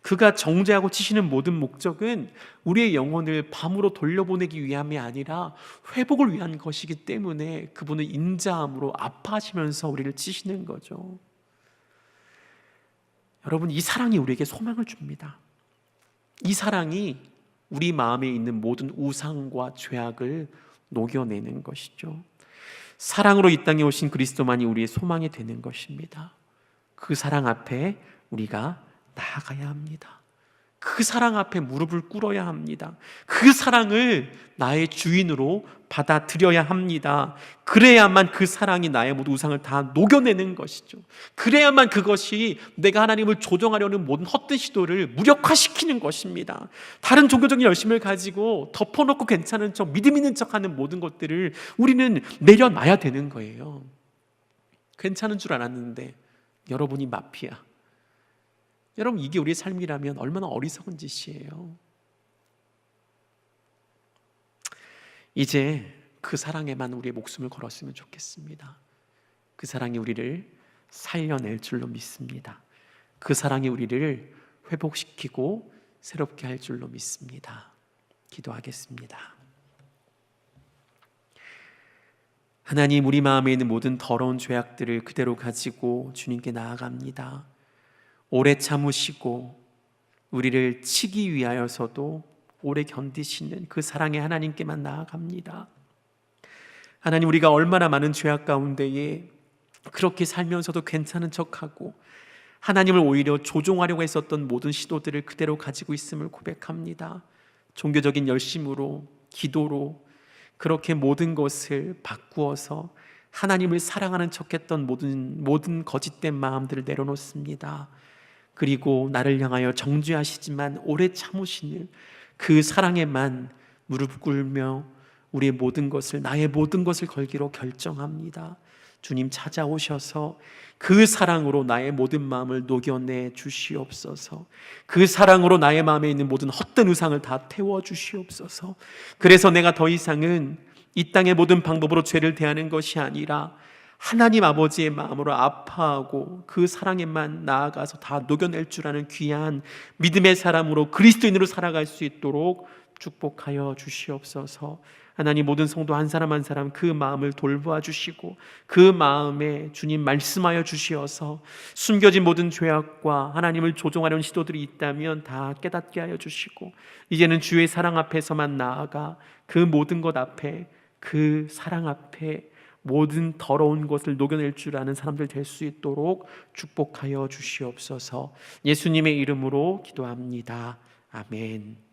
그가 정죄하고 치시는 모든 목적은 우리의 영혼을 밤으로 돌려보내기 위함이 아니라 회복을 위한 것이기 때문에 그분은 인자함으로 아파하시면서 우리를 치시는 거죠. 여러분, 이 사랑이 우리에게 소망을 줍니다. 이 사랑이 우리 마음에 있는 모든 우상과 죄악을 녹여내는 것이죠. 사랑으로 이 땅에 오신 그리스도만이 우리의 소망이 되는 것입니다. 그 사랑 앞에 우리가 나아가야 합니다. 그 사랑 앞에 무릎을 꿇어야 합니다. 그 사랑을 나의 주인으로 받아들여야 합니다. 그래야만 그 사랑이 나의 모든 우상을 다 녹여내는 것이죠. 그래야만 그것이 내가 하나님을 조종하려는 모든 헛된 시도를 무력화시키는 것입니다. 다른 종교적인 열심을 가지고 덮어놓고 괜찮은 척, 믿음 있는 척하는 모든 것들을 우리는 내려놔야 되는 거예요. 괜찮은 줄 알았는데 여러분이 마피아. 여러분, 이게 우리의 삶이라면 얼마나 어리석은 짓이에요. 이제 그 사랑에만 우리의 목숨을 걸었으면 좋겠습니다. 그 사랑이 우리를 살려낼 줄로 믿습니다. 그 사랑이 우리를 회복시키고 새롭게 할 줄로 믿습니다. 기도하겠습니다. 하나님, 우리 마음에 있는 모든 더러운 죄악들을 그대로 가지고 주님께 나아갑니다. 오래 참으시고 우리를 치기 위하여서도 오래 견디시는 그 사랑의 하나님께만 나아갑니다. 하나님, 우리가 얼마나 많은 죄악 가운데에 그렇게 살면서도 괜찮은 척하고 하나님을 오히려 조종하려고 했었던 모든 시도들을 그대로 가지고 있음을 고백합니다. 종교적인 열심으로, 기도로 그렇게 모든 것을 바꾸어서 하나님을 사랑하는 척했던 모든 거짓된 마음들을 내려놓습니다. 그리고 나를 향하여 정죄하시지만 오래 참으시는 그 사랑에만 무릎 꿇며 우리의 모든 것을, 나의 모든 것을 걸기로 결정합니다. 주님, 찾아오셔서 그 사랑으로 나의 모든 마음을 녹여내 주시옵소서. 그 사랑으로 나의 마음에 있는 모든 헛된 의상을 다 태워 주시옵소서. 그래서 내가 더 이상은 이 땅의 모든 방법으로 죄를 대하는 것이 아니라 하나님 아버지의 마음으로 아파하고 그 사랑에만 나아가서 다 녹여낼 줄 아는 귀한 믿음의 사람으로, 그리스도인으로 살아갈 수 있도록 축복하여 주시옵소서. 하나님, 모든 성도 한 사람 한 사람 그 마음을 돌보아 주시고 그 마음에 주님 말씀하여 주시어서 숨겨진 모든 죄악과 하나님을 조종하려는 시도들이 있다면 다 깨닫게 하여 주시고 이제는 주의 사랑 앞에서만 나아가 그 모든 것 앞에, 그 사랑 앞에 모든 더러운 것을 녹여낼 줄 아는 사람들 될 수 있도록 축복하여 주시옵소서. 예수님의 이름으로 기도합니다. 아멘.